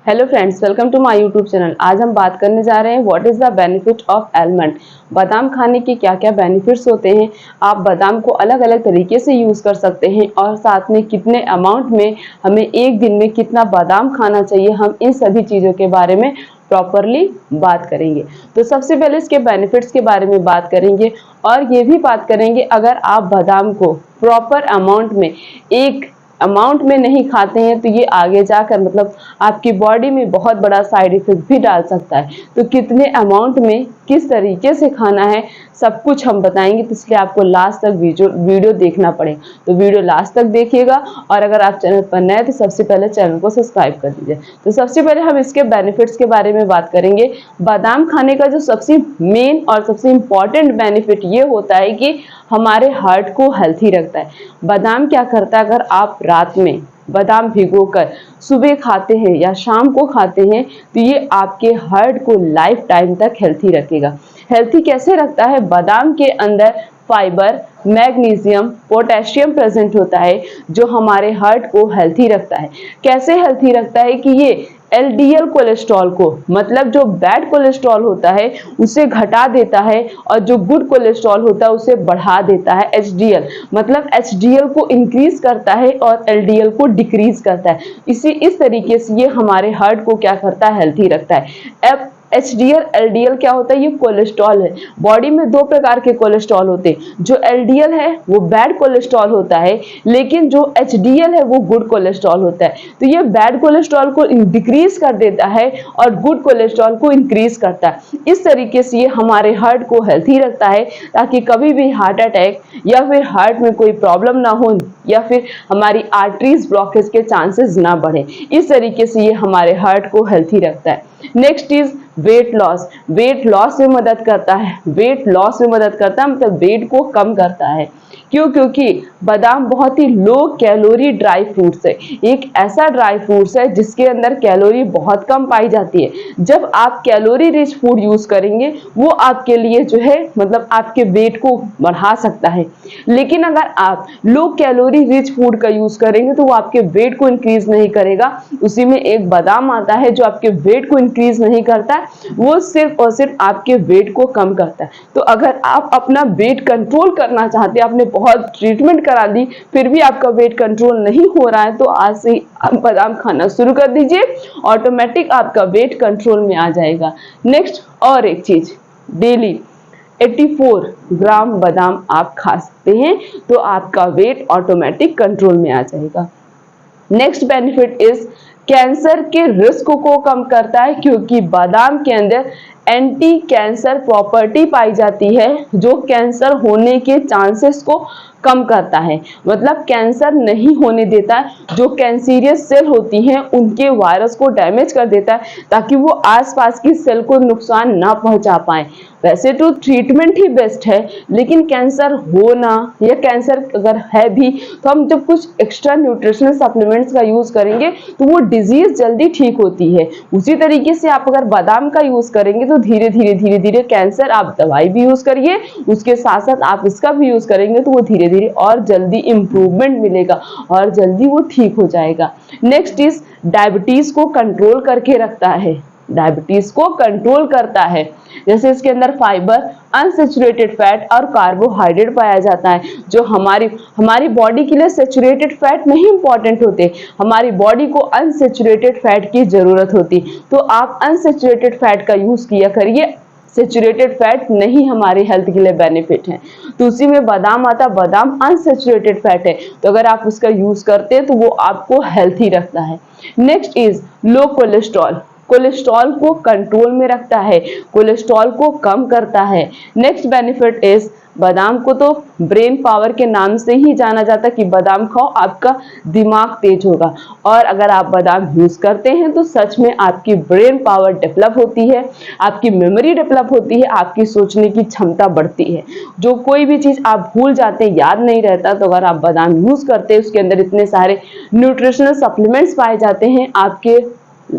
Hello friends, welcome to my YouTube channel. आज हम बात करने जा रहे हैं what is the benefit of almond. बादाम खाने के क्या क्या बेनिफिट्स होते हैं, आप बादाम को अलग अलग तरीके से यूज कर सकते हैं और साथ में कितने अमाउंट में हमें एक दिन में कितना बादाम खाना चाहिए, हम इन सभी चीज़ों के बारे में प्रॉपरली बात करेंगे। तो सबसे पहले इसके बेनिफिट्स के बारे में बात करेंगे और ये भी बात करेंगे अगर आप बादाम को प्रॉपर अमाउंट में एक अमाउंट में नहीं खाते हैं तो ये आगे जाकर मतलब आपकी बॉडी में बहुत बड़ा साइड इफेक्ट भी डाल सकता है। तो कितने अमाउंट में किस तरीके से खाना है सब कुछ हम बताएंगे, तो इसलिए आपको लास्ट तक वीडियो देखना पड़ेगा। तो वीडियो लास्ट तक देखिएगा और अगर आप चैनल पर नए तो सबसे पहले चैनल को सब्सक्राइब कर दीजिए। तो सबसे पहले हम इसके बेनिफिट्स के बारे में बात करेंगे। बादाम खाने का जो सबसे मेन और सबसे इम्पॉर्टेंट बेनिफिट ये होता है कि हमारे हार्ट को हेल्थी रखता है। बादाम क्या करता है, अगर आप रात में बादाम भिगोकर सुबह खाते हैं या शाम को खाते हैं तो ये आपके हार्ट को लाइफ टाइम तक हेल्थी रखेगा। हेल्थी कैसे रखता है, बादाम के अंदर फाइबर, मैग्नीशियम, पोटेशियम प्रेजेंट होता है जो हमारे हार्ट को हेल्थी रखता है। कैसे हेल्थी रखता है कि ये एलडीएल कोलेस्ट्रॉल को मतलब जो बैड कोलेस्ट्रॉल होता है उसे घटा देता है और जो गुड कोलेस्ट्रॉल होता है उसे बढ़ा देता है। एचडीएल मतलब एचडीएल को इंक्रीज करता है और एलडीएल को डिक्रीज करता है। इस तरीके से ये हमारे हार्ट को क्या करता है, हेल्थी रखता है। अब एचडीएल एलडीएल क्या होता है, ये कोलेस्ट्रॉल है। बॉडी में दो प्रकार के कोलेस्ट्रॉल होते हैं। जो एलडीएल है वो बैड कोलेस्ट्रॉल होता है, लेकिन जो एचडीएल है वो गुड कोलेस्ट्रॉल होता है। तो ये बैड कोलेस्ट्रॉल को डिक्रीज कर देता है और गुड कोलेस्ट्रॉल को इंक्रीज करता है। इस तरीके से ये हमारे हार्ट को हेल्थी रखता है ताकि कभी भी हार्ट अटैक या फिर हार्ट में कोई प्रॉब्लम ना हो या फिर हमारी आर्टरीज ब्लॉकेज के चांसेस ना बढ़े। इस तरीके से ये हमारे हार्ट को हेल्थी रखता है। Next is weight loss. Weight loss में मदद करता है। वेट लॉस में मदद करता है मतलब वेट को कम करता है। क्यों? क्योंकि बादाम बहुत ही लो कैलोरी ड्राई फ्रूट्स है। एक ऐसा ड्राई फ्रूट्स है जिसके अंदर कैलोरी बहुत कम पाई जाती है। जब आप कैलोरी रिच फूड यूज करेंगे वो आपके लिए जो है मतलब आपके वेट को बढ़ा सकता है, लेकिन अगर आप लो कैलोरी रिच फूड का यूज करेंगे तो वो आपके वेट को इंक्रीज नहीं करेगा। उसी में एक बादाम आता है जो आपके वेट को इंक्रीज नहीं करता, वो सिर्फ और सिर्फ आपके वेट को कम करता है। तो अगर आप अपना वेट कंट्रोल करना चाहते हैं, आपने बहुत ट्रीटमेंट करा दी फिर भी आपका वेट कंट्रोल नहीं हो रहा है, तो आज से आप बादाम खाना शुरू कर दीजिए, ऑटोमेटिक आपका वेट कंट्रोल में आ जाएगा। नेक्स्ट और एक चीज, डेली 84 ग्राम बादाम आप खा सकते हैं तो आपका वेट ऑटोमेटिक कंट्रोल में आ जाएगा। नेक्स्ट बेनिफिट इज कैंसर के रिस्क को कम करता है, क्योंकि बादाम के अंदर एंटी कैंसर प्रॉपर्टी पाई जाती है जो कैंसर होने के चांसेस को कम करता है। मतलब कैंसर नहीं होने देता है। जो कैंसीरियस सेल होती हैं उनके वायरस को डैमेज कर देता है ताकि वो आसपास की सेल को नुकसान ना पहुंचा पाए। वैसे तो ट्रीटमेंट ही बेस्ट है, लेकिन कैंसर होना या कैंसर अगर है भी तो हम जब कुछ एक्स्ट्रा न्यूट्रिशनल सप्लीमेंट्स का यूज करेंगे तो वो डिजीज जल्दी ठीक होती है। उसी तरीके से आप अगर बादाम का यूज करेंगे तो धीरे धीरे कैंसर, आप दवाई भी यूज करिए उसके साथ साथ आप इसका भी यूज करेंगे तो वो धीरे धीरे और जल्दी इंप्रूवमेंट मिलेगा और जल्दी वो ठीक हो जाएगा। नेक्स्ट इज डायबिटीज को कंट्रोल करके रखता है। डायबिटीज को कंट्रोल करता है, जैसे इसके अंदर फाइबर, अनसेचुरेटेड फैट और कार्बोहाइड्रेट पाया जाता है। जो हमारी बॉडी के लिए सेचुरेटेड फैट नहीं इंपॉर्टेंट होते, हमारी बॉडी को अनसेचुरेटेड फैट की जरूरत होती। तो आप अनसेचुरेटेड फैट का यूज किया करिए, सेचुरेटेड फैट नहीं हमारे हेल्थ के लिए बेनिफिट है। तो उसी में बादाम आता, बादाम अनसेचुरेटेड फैट है, तो अगर आप उसका यूज करते हैं तो वो आपको हेल्थी रखता है। Next is low cholesterol. Cholesterol को कंट्रोल में रखता है, कोलेस्ट्रॉल को कम करता है। नेक्स्ट बेनिफिट इज बादाम को तो ब्रेन पावर के नाम से ही जाना जाता है कि बादाम खाओ आपका दिमाग तेज होगा, और अगर आप बादाम यूज करते हैं तो सच में आपकी ब्रेन पावर डेवलप होती है, आपकी मेमोरी डेवलप होती है, आपकी सोचने की क्षमता बढ़ती है। जो कोई भी चीज आप भूल जाते हैं, याद नहीं रहता, तो अगर आप बादाम यूज करते हैं उसके अंदर इतने सारे न्यूट्रिशनल सप्लीमेंट्स पाए जाते हैं,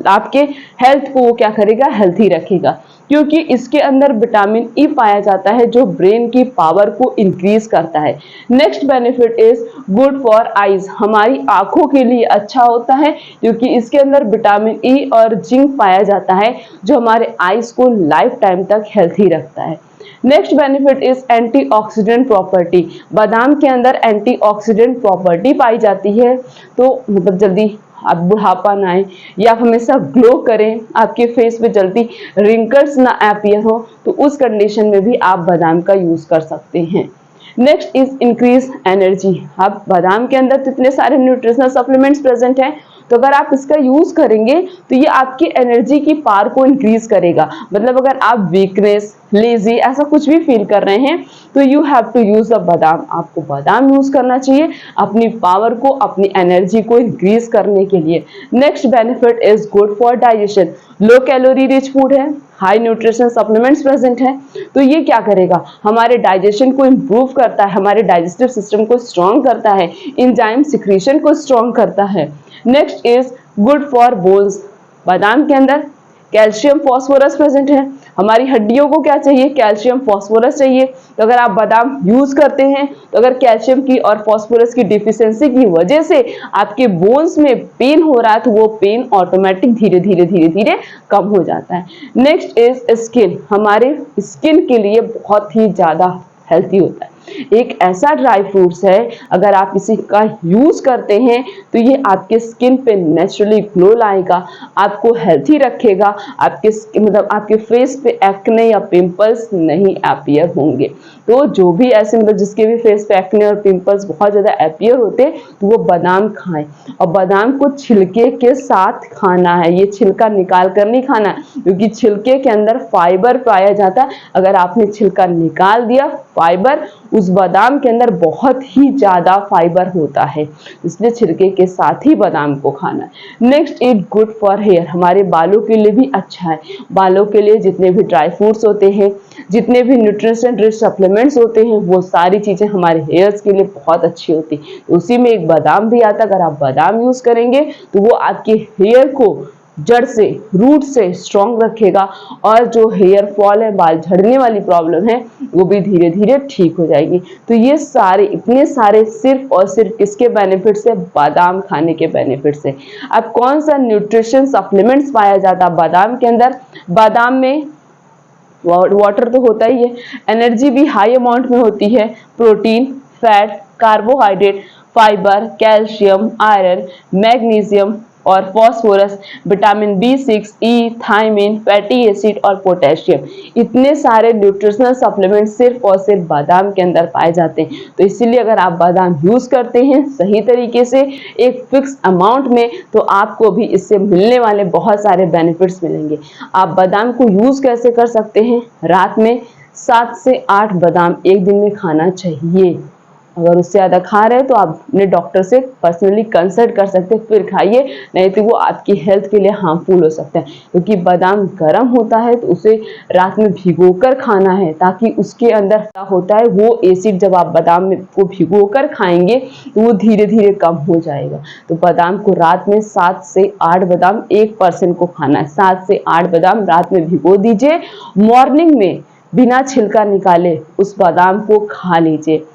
आपके हेल्थ को वो क्या करेगा, हेल्थी रखेगा। क्योंकि इसके अंदर विटामिन ई पाया जाता है जो ब्रेन की पावर को इंक्रीज करता है। Next benefit is good for eyes, हमारी आंखों के लिए अच्छा होता है क्योंकि इसके अंदर विटामिन ई और जिंक पाया जाता है जो हमारे आईज को लाइफ टाइम तक हेल्थी रखता है। Next benefit is antioxidant property, बादाम के अंदर एंटीऑक्सीडेंट प्रॉपर्टी पाई जाती है, तो मतलब जल्दी आप बुढ़ापा ना आए या आप हमेशा ग्लो करें, आपके फेस पे जल्दी रिंकल्स ना अपीयर हो, तो उस कंडीशन में भी आप बादाम का यूज कर सकते हैं। नेक्स्ट इज इंक्रीज एनर्जी, अब बादाम के अंदर इतने सारे न्यूट्रिशनल सप्लीमेंट्स प्रेजेंट हैं, तो अगर आप इसका यूज करेंगे तो ये आपकी एनर्जी की पावर को इंक्रीज करेगा। मतलब अगर आप वीकनेस, लेजी ऐसा कुछ भी फील कर रहे हैं तो you have to use a बादाम, आपको बादाम यूज करना चाहिए अपनी पावर को, अपनी एनर्जी को इंक्रीज करने के लिए। Next benefit is good for digestion, low calorie rich food है, हाई न्यूट्रिशन सप्लीमेंट्स प्रेजेंट है, तो ये क्या करेगा, हमारे डाइजेशन को इंप्रूव करता है, हमारे डाइजेस्टिव सिस्टम को स्ट्रॉन्ग करता है, एंजाइम सिक्रीशन को स्ट्रॉन्ग करता है। Next is good for bones, बादाम के अंदर कैल्शियम फॉस्फोरस प्रेजेंट है, हमारी हड्डियों को क्या चाहिए, कैल्शियम फॉस्फोरस चाहिए, तो अगर आप बादाम यूज करते हैं तो अगर कैल्शियम की और फॉस्फोरस की डिफिशियंसी की वजह से आपके बोन्स में पेन हो रहा है तो वो पेन ऑटोमेटिक धीरे धीरे कम हो जाता है। नेक्स्ट इज स्किन, हमारे स्किन के लिए बहुत ही ज्यादा हेल्थी होता है, एक ऐसा ड्राई फ्रूट्स है अगर आप इसी का यूज करते हैं तो ये आपके स्किन पे नेचुरली ग्लो लाएगा, आपको हेल्थी रखेगा, आपके मतलब आपके फेस पे एक्ने या पिंपल्स नहीं अपीयर होंगे। तो जो भी ऐसे मतलब जिसके भी फेस पे एक्ने और पिंपल्स बहुत ज्यादा अपीयर होते तो वो बादाम खाएं, और बादाम को छिलके के साथ खाना है, ये छिलका निकाल कर नहीं खाना है क्योंकि छिलके के अंदर फाइबर पाया जाता है, अगर आपने छिलका निकाल दिया फाइबर, उस बादाम के अंदर बहुत ही ज्यादा फाइबर होता है, इसलिए छिलके के साथ ही बादाम को खाना है। Next it good for hair, हमारे बालों के लिए भी अच्छा है, बालों के लिए जितने भी ड्राई फ्रूट्स होते हैं, जितने भी न्यूट्रिशन रिच सप्लीमेंट्स होते हैं, वो सारी चीजें हमारे हेयर्स के लिए बहुत अच्छी होती है, उसी में एक बादाम भी आता है, अगर आप बादाम यूज करेंगे तो वो आपके हेयर को जड़ से, रूट से स्ट्रॉन्ग रखेगा, और जो हेयर फॉल है, बाल झड़ने वाली प्रॉब्लम है, वो भी धीरे धीरे ठीक हो जाएगी। तो ये सारे इतने सारे सिर्फ और सिर्फ किसके बेनिफिट से, बादाम खाने के बेनिफिट से। अब कौन सा न्यूट्रिशन सप्लीमेंट्स पाया जाता है बादाम के अंदर, बादाम में वाटर तो होता ही है, एनर्जी भी हाई अमाउंट में होती है, protein, fat, carbohydrate, fibre, calcium, iron, magnesium और फॉस्फोरस, विटामिन B6, ई, थायमिन, फैटी एसिड और पोटेशियम, इतने सारे न्यूट्रिशनल सप्लीमेंट सिर्फ और सिर्फ बादाम के अंदर पाए जाते हैं। तो इसीलिए अगर आप बादाम यूज करते हैं सही तरीके से एक फिक्स अमाउंट में, तो आपको भी इससे मिलने वाले बहुत सारे बेनिफिट्स मिलेंगे। आप बादाम को यूज कैसे कर सकते हैं, रात में 7 से 8 बादाम एक दिन में खाना चाहिए, अगर उससे ज़्यादा खा रहे हैं तो आप अपने डॉक्टर से पर्सनली कंसल्ट कर सकते हैं, फिर खाइए, नहीं तो वो आपकी हेल्थ के लिए हार्मफुल हो सकता है, क्योंकि बादाम गर्म होता है तो उसे रात में भिगोकर खाना है, ताकि उसके अंदर क्या होता है, वो एसिड जब आप बादाम में को भिगोकर खाएंगे तो वो धीरे धीरे कम हो जाएगा। तो बादाम को रात में 7 से 8 बादाम एक पर्सन को खाना है, 7 से 8 बादाम रात में भिगो दीजिए, मॉर्निंग में बिना छिलका निकाले उस बादाम को खा लीजिए,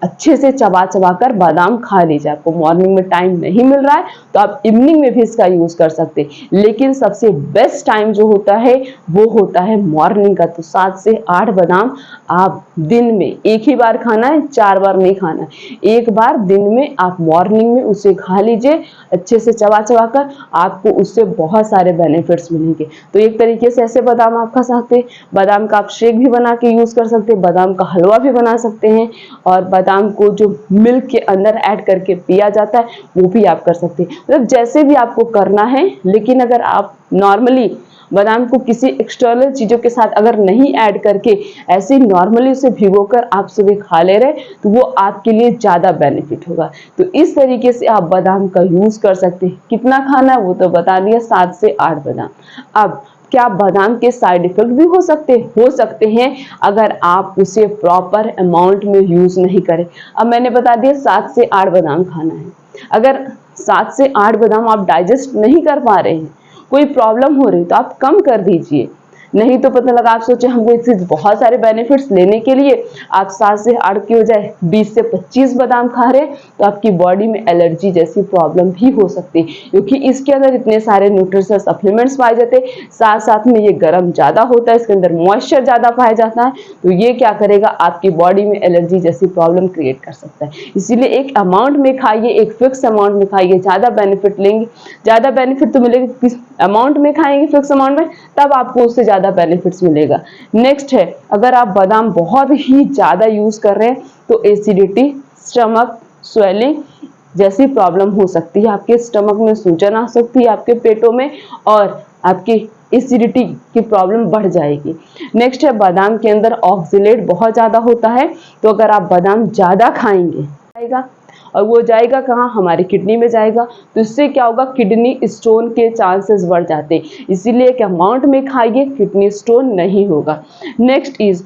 अच्छे से चबा चबा कर बादाम खा लीजिए। आपको मॉर्निंग में टाइम नहीं मिल रहा है तो आप इवनिंग में भी इसका यूज कर सकते हैं, लेकिन सबसे बेस्ट टाइम जो होता है वो होता है मॉर्निंग का। तो 7 से 8 बादाम आप दिन में एक ही बार खाना है, 4 बार नहीं खाना है, एक बार दिन में आप मॉर्निंग में उसे खा लीजिए अच्छे से चबा चबा कर, आपको उससे बहुत सारे बेनिफिट्स मिलेंगे। तो एक तरीके से ऐसे बादाम आप खा सकते हैं, बादाम का आप शेक भी बना के यूज कर सकते हैं, बादाम का हलवा भी बना सकते हैं, और बादाम को जो मिल्क के अंदर ऐड करके पिया जाता है वो भी आप कर सकते हैं, मतलब जैसे भी आपको करना है। लेकिन अगर आप नॉर्मली बादाम को किसी एक्सटर्नल चीजों के साथ अगर नहीं ऐड करके ऐसे नॉर्मली उसे भिगोकर आप सुबह खा ले रहे तो वो आपके लिए ज्यादा बेनिफिट होगा। तो इस तरीके से आप बादाम का यूज कर सकते हैं। कितना खाना है वो तो बता दिया, 7 से 8 बादाम। अब क्या बादाम के साइड इफेक्ट भी हो सकते हैं अगर आप उसे प्रॉपर अमाउंट में यूज नहीं करें। अब मैंने बता दिया 7 से 8 बादाम खाना है, अगर 7 से 8 बादाम आप डाइजेस्ट नहीं कर पा रहे हैं, कोई प्रॉब्लम हो रही तो आप कम कर दीजिए, नहीं तो पता लगा आप सोचे हमको इससे बहुत सारे बेनिफिट्स लेने के लिए आप 7 से 8 की बजाय 20 से 25 बादाम खा रहे, तो आपकी बॉडी में एलर्जी जैसी प्रॉब्लम भी हो सकती है, क्योंकि इसके अंदर इतने सारे न्यूट्रिशनल सप्लीमेंट्स पाए जाते हैं, साथ साथ में ये गर्म ज़्यादा होता है, इसके अंदर मॉइस्चर ज़्यादा पाया जाता है, तो ये क्या करेगा आपकी बॉडी में एलर्जी जैसी प्रॉब्लम क्रिएट कर सकता है। इसीलिए एक अमाउंट में खाइए, एक फिक्स अमाउंट में खाइए, ज़्यादा बेनिफिट लेंगे, ज़्यादा बेनिफिट तो मिलेगा किस अमाउंट में खाएंगे, फिक्स अमाउंट में, तब आपको उससे ज़्यादा बेनिफिट्स मिलेगा। नेक्स्ट है, अगर आप बादाम बहुत ही ज़्यादा यूज़ कर रहे हैं तो एसिडिटी, स्टमक स्वेलिंग जैसी प्रॉब्लम हो सकती है, आपके स्टमक में सूजन आ सकती है, आपके पेटों में, और आपकी एसिडिटी की प्रॉब्लम बढ़ जाएगी। नेक्स्ट है, बादाम के अंदर ऑक्जेलेट बहुत ज़्यादा होता है, तो अगर आप बादाम ज़्यादा खाएंगे जाएगा, और वो जाएगा कहाँ, हमारी किडनी में जाएगा, तो इससे क्या होगा, किडनी स्टोन के चांसेस बढ़ जाते हैं। इसीलिए एक अमाउंट में खाइए, किडनी स्टोन नहीं होगा। नेक्स्ट इज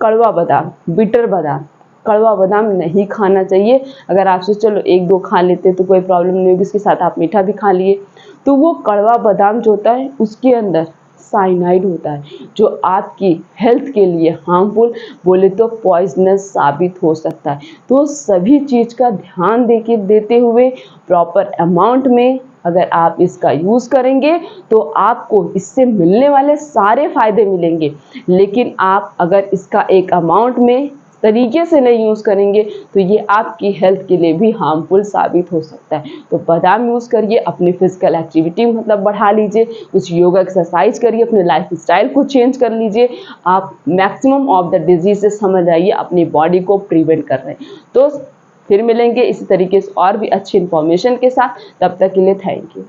कड़वा बादाम, बिटर बादाम। कड़वा बादाम नहीं खाना चाहिए। अगर आपसे चलो 1-2 खा लेते तो कोई प्रॉब्लम नहीं होगी, इसके साथ आप मीठा भी खा लिए, तो वो कड़वा बादाम जो होता है उसके अंदर साइनाइड होता है, जो आपकी हेल्थ के लिए हार्मफुल, बोले तो पॉइजनस साबित हो सकता है। तो सभी चीज़ का ध्यान देते हुए प्रॉपर अमाउंट में अगर आप इसका यूज़ करेंगे तो आपको इससे मिलने वाले सारे फायदे मिलेंगे, लेकिन आप अगर इसका एक अमाउंट में तरीके से नहीं यूज़ करेंगे तो ये आपकी हेल्थ के लिए भी हार्मफुल साबित हो सकता है। तो बादाम यूज़ करिए, अपनी फिजिकल एक्टिविटी मतलब बढ़ा लीजिए, कुछ योगा एक्सरसाइज करिए, अपने लाइफ स्टाइल को चेंज कर लीजिए, आप मैक्सिमम ऑफ द डिजीज से समझ आइए, अपनी बॉडी को प्रिवेंट कर रहे हैं। तो फिर मिलेंगे इसी तरीके से और भी अच्छी इन्फॉर्मेशन के साथ, तब तक के लिए थैंक यू।